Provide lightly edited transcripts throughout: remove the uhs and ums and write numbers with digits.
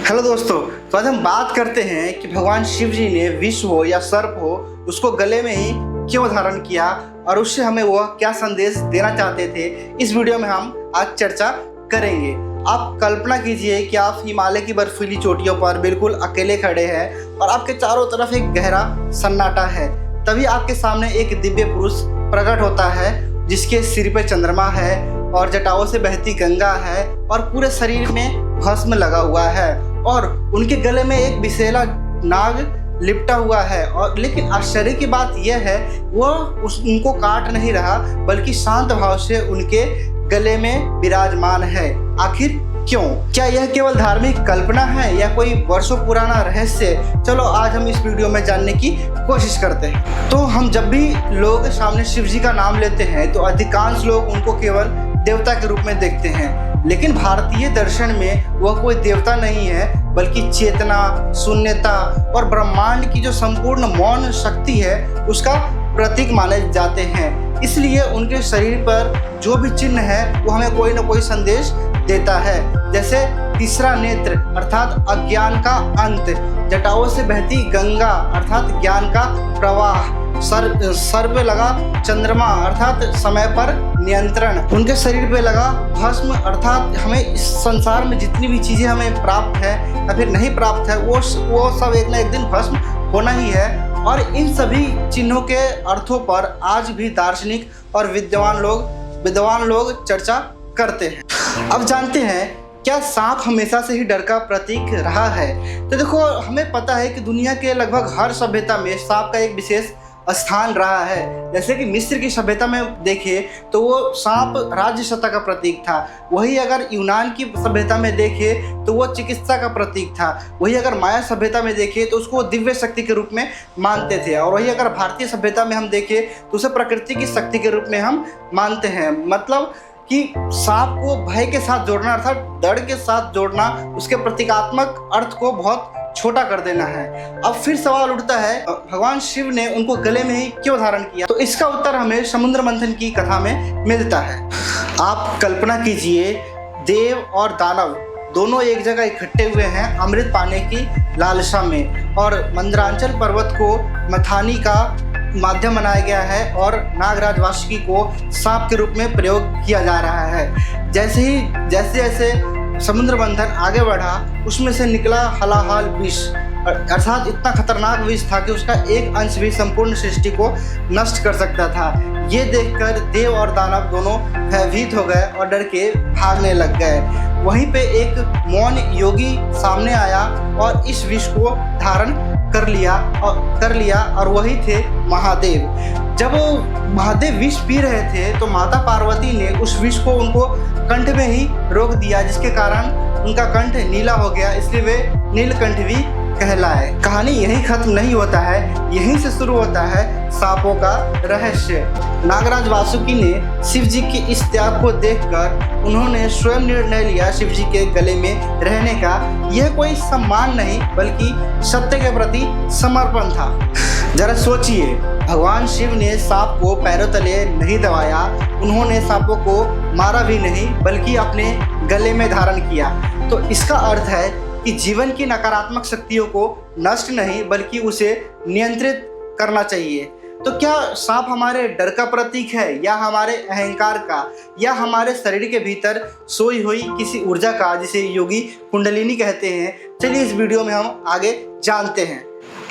Hello दोस्तों, तो आज हम बात करते हैं कि भगवान शिव जी ने विष हो या सर्प हो उसको गले में ही क्यों धारण किया और उससे हमें वह क्या संदेश देना चाहते थे। इस वीडियो में हम आज चर्चा करेंगे। आप कल्पना कीजिए कि आप हिमालय की बर्फीली चोटियों पर बिल्कुल अकेले खड़े हैं और आपके चारों तरफ एक गहरा सन्नाटा है। तभी आपके सामने एक दिव्य पुरुष प्रकट होता है जिसके सिर पे चंद्रमा है और जटाओं से बहती गंगा है और पूरे शरीर में भस्म लगा हुआ है और उनके गले में एक विषैला नाग लिपटा हुआ है। और लेकिन आश्चर्य की बात यह है वो उनको काट नहीं रहा बल्कि शांत भाव से उनके गले में विराजमान है। आखिर क्यों? क्या यह केवल धार्मिक कल्पना है या कोई वर्षों पुराना रहस्य? चलो आज हम इस वीडियो में जानने की कोशिश करते हैं। तो हम जब भी लोग सामने शिव जी का नाम लेते हैं तो अधिकांश लोग उनको केवल देवता के रूप में देखते हैं, लेकिन भारतीय दर्शन में वह कोई देवता नहीं है बल्कि चेतना, शून्यता और ब्रह्मांड की जो संपूर्ण मौन शक्ति है उसका प्रतीक माने जाते हैं। इसलिए उनके शरीर पर जो भी चिन्ह है वो हमें कोई ना कोई संदेश देता है। जैसे तीसरा नेत्र अर्थात अज्ञान का अंत, जटाओं से बहती गंगा अर्थात ज्ञान का प्रवाह, सर पे लगा चंद्रमा अर्थात समय पर नियंत्रण, उनके शरीर पे लगा भस्म अर्थात हमें इस संसार में जितनी भी चीज़ें हमें प्राप्त है या फिर नहीं प्राप्त है वो सब एक ना एक दिन भस्म होना ही है। और इन सभी चिन्हों के अर्थों पर आज भी दार्शनिक और विद्वान लोग चर्चा करते हैं। अब जानते हैं क्या सांप हमेशा से ही डर का प्रतीक रहा है? तो देखो, हमें पता है कि दुनिया के लगभग हर सभ्यता में सांप का एक विशेष स्थान रहा है। जैसे कि मिस्र की सभ्यता में देखें तो वो सांप राज्य सत्ता का प्रतीक था। वही अगर यूनान की सभ्यता में देखें तो वो चिकित्सा का प्रतीक था। वही अगर माया सभ्यता में देखें तो उसको दिव्य शक्ति के रूप में मानते थे। और वही अगर भारतीय सभ्यता में हम देखें तो उसे प्रकृति की शक्ति के रूप में हम मानते हैं। मतलब कि सांप को भय के साथ जोड़ना अर्थात डर के साथ जोड़ना, उसके प्रतीकात्मक अर्थ को बहुत छोटा कर देना है। अब फिर सवाल उठता है भगवान शिव ने उनको गले में ही क्यों धारण किया? तो इसका उत्तर हमें समुद्र मंथन की कथा में मिलता है। आप कल्पना कीजिए, देव और दानव दोनों एक जगह इकट्ठे हुए हैं अमृत पाने की लालसा में, और मंदरांचल पर्वत को मथानी का माध्यम बनाया गया है और नागराज वासुकी को सांप के रूप में प्रयोग किया जा रहा है। जैसे जैसे समुद्र मंथन आगे बढ़ा उसमें से निकला हलाहल विष अर्थात इतना खतरनाक विष था कि उसका एक अंश भी संपूर्ण सृष्टि को नष्ट कर सकता था। ये देखकर देव और दानव दोनों भयभीत हो गए और डर के भागने लग गए। वहीं पे एक मौन योगी सामने आया और इस विष को धारण कर लिया और वही थे महादेव। जब वो महादेव विष पी रहे थे तो माता पार्वती ने उस विष को उनको कंठ में ही रोक दिया, जिसके कारण उनका कंठ नीला हो गया, इसलिए वे नीलकंठ भी कहलाए। कहानी यहीं खत्म नहीं होता है, यहीं से शुरू होता है सांपों का रहस्य। नागराज वासुकी ने शिव जी के इस त्याग को देखकर उन्होंने स्वयं निर्णय लिया शिव जी के गले में रहने का। यह कोई सम्मान नहीं बल्कि सत्य के प्रति समर्पण था। जरा सोचिए, भगवान शिव ने सांप को पैरों तले नहीं दबाया, उन्होंने सांपों को मारा भी नहीं बल्कि अपने गले में धारण किया। तो इसका अर्थ है कि जीवन की नकारात्मक शक्तियों को नष्ट नहीं बल्कि उसे नियंत्रित करना चाहिए। तो क्या सांप हमारे डर का प्रतीक है या हमारे अहंकार का या हमारे शरीर के भीतर सोई हुई किसी ऊर्जा का, जिसे योगी कुंडलिनी कहते हैं? चलिए इस वीडियो में हम आगे जानते हैं।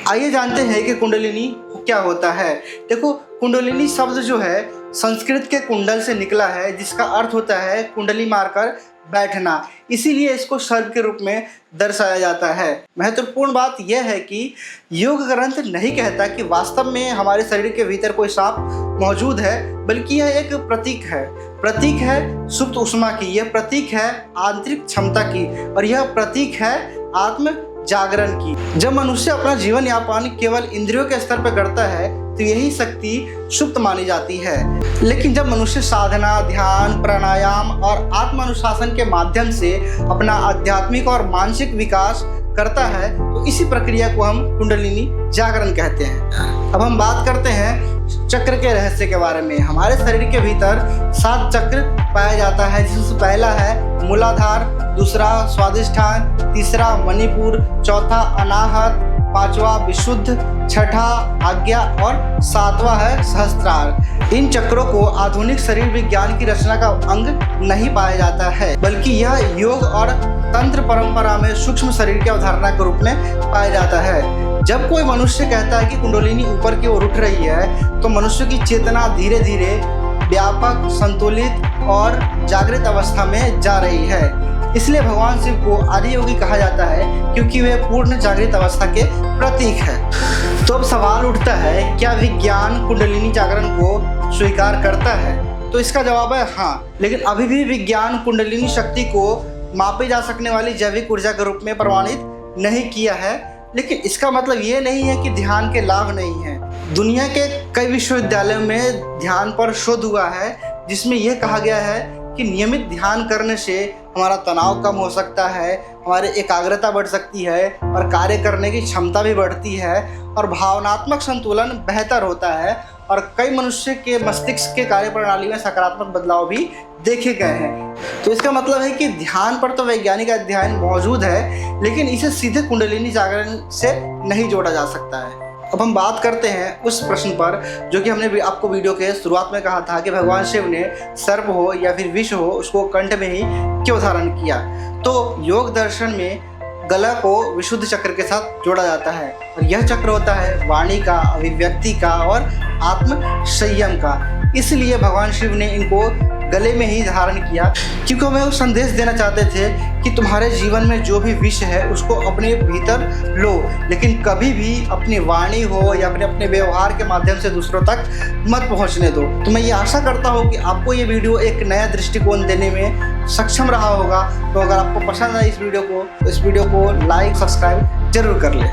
आइए जानते हैं कि कुंडलिनी क्या होता है। देखो, कुंडलिनी शब्द जो है संस्कृत के कुंडल से निकला है, जिसका अर्थ होता है कुंडली मारकर बैठना। इसीलिए इसको सर्प के रूप में दर्शाया जाता है। महत्वपूर्ण बात यह है कि योग ग्रंथ नहीं कहता कि वास्तव में हमारे शरीर के भीतर कोई सांप मौजूद है, बल्कि यह एक प्रतीक है सुप्त ऊष्मा की, यह प्रतीक है आंतरिक क्षमता की, और यह प्रतीक है आत्म जागरण की। जब मनुष्य अपना जीवन यापन केवल इंद्रियों के स्तर पर करता है तो यही शक्ति सुप्त मानी जाती है। लेकिन जब मनुष्य साधना, ध्यान, प्राणायाम और आत्मानुशासन के माध्यम से अपना आध्यात्मिक और मानसिक विकास करता है तो इसी प्रक्रिया को हम कुंडलिनी जागरण कहते हैं। अब हम बात करते हैं चक्र के रहस्य के बारे में। हमारे शरीर के भीतर 7 चक्र पाया जाता है, जिसमें पहला है मूलाधार, दूसरा स्वादिष्ठान, तीसरा मणिपुर, चौथा अनाहत, पांचवा विशुद्ध, छठा आज्ञा और सातवां है सहस्त्रार। इन चक्रों को आधुनिक शरीर विज्ञान की रचना का अंग नहीं पाया जाता है, बल्कि यह योग और तंत्र परंपरा में सूक्ष्म शरीर की अवधारणा के रूप में पाया जाता है। जब कोई मनुष्य कहता है कि कुंडलिनी ऊपर की ओर उठ रही है तो मनुष्य की चेतना धीरे धीरे व्यापक, संतुलित और जागृत अवस्था में जा रही है। इसलिए भगवान शिव को आदि योगी कहा जाता है, क्योंकि वे पूर्ण जागृत अवस्था के प्रतीक है। तो अब सवाल उठता है, क्या विज्ञान कुंडलिनी जागरण को स्वीकार करता है? तो इसका जवाब है हाँ, लेकिन अभी भी विज्ञान कुंडलिनी शक्ति को मापी जा सकने वाली जैविक ऊर्जा के रूप में प्रमाणित नहीं किया है। लेकिन इसका मतलब ये नहीं है कि ध्यान के लाभ नहीं है। दुनिया के कई विश्वविद्यालयों में ध्यान पर शोध हुआ है, जिसमें यह कहा गया है कि नियमित ध्यान करने से हमारा तनाव कम हो सकता है, हमारी एकाग्रता बढ़ सकती है और कार्य करने की क्षमता भी बढ़ती है और भावनात्मक संतुलन बेहतर होता है और कई मनुष्य के मस्तिष्क के कार्य प्रणाली में सकारात्मक बदलाव भी देखे गए हैं। तो इसका मतलब है कि ध्यान पर तो वैज्ञानिक अध्ययन मौजूद है, लेकिन इसे सीधे कुंडलिनी जागरण से नहीं जोड़ा जा सकता है। अब हम बात करते हैं उस प्रश्न पर जो कि हमने आपको वीडियो के शुरुआत में कहा था कि भगवान शिव ने सर्प हो या फिर विष हो उसको कंठ में ही क्यों धारण किया। तो योग दर्शन में गला को विशुद्ध चक्र के साथ जोड़ा जाता है और यह चक्र होता है वाणी का, अभिव्यक्ति का और आत्म संयम का। इसलिए भगवान शिव ने इनको गले में ही धारण किया, क्योंकि वे वो संदेश देना चाहते थे कि तुम्हारे जीवन में जो भी विष है उसको अपने भीतर लो, लेकिन कभी भी अपनी वाणी हो या अपने व्यवहार के माध्यम से दूसरों तक मत पहुंचने दो। तो मैं ये आशा करता हूँ कि आपको ये वीडियो एक नया दृष्टिकोण देने में सक्षम रहा होगा। तो अगर आपको पसंद आए इस वीडियो को तो इस वीडियो को लाइक, सब्सक्राइब जरूर कर ले।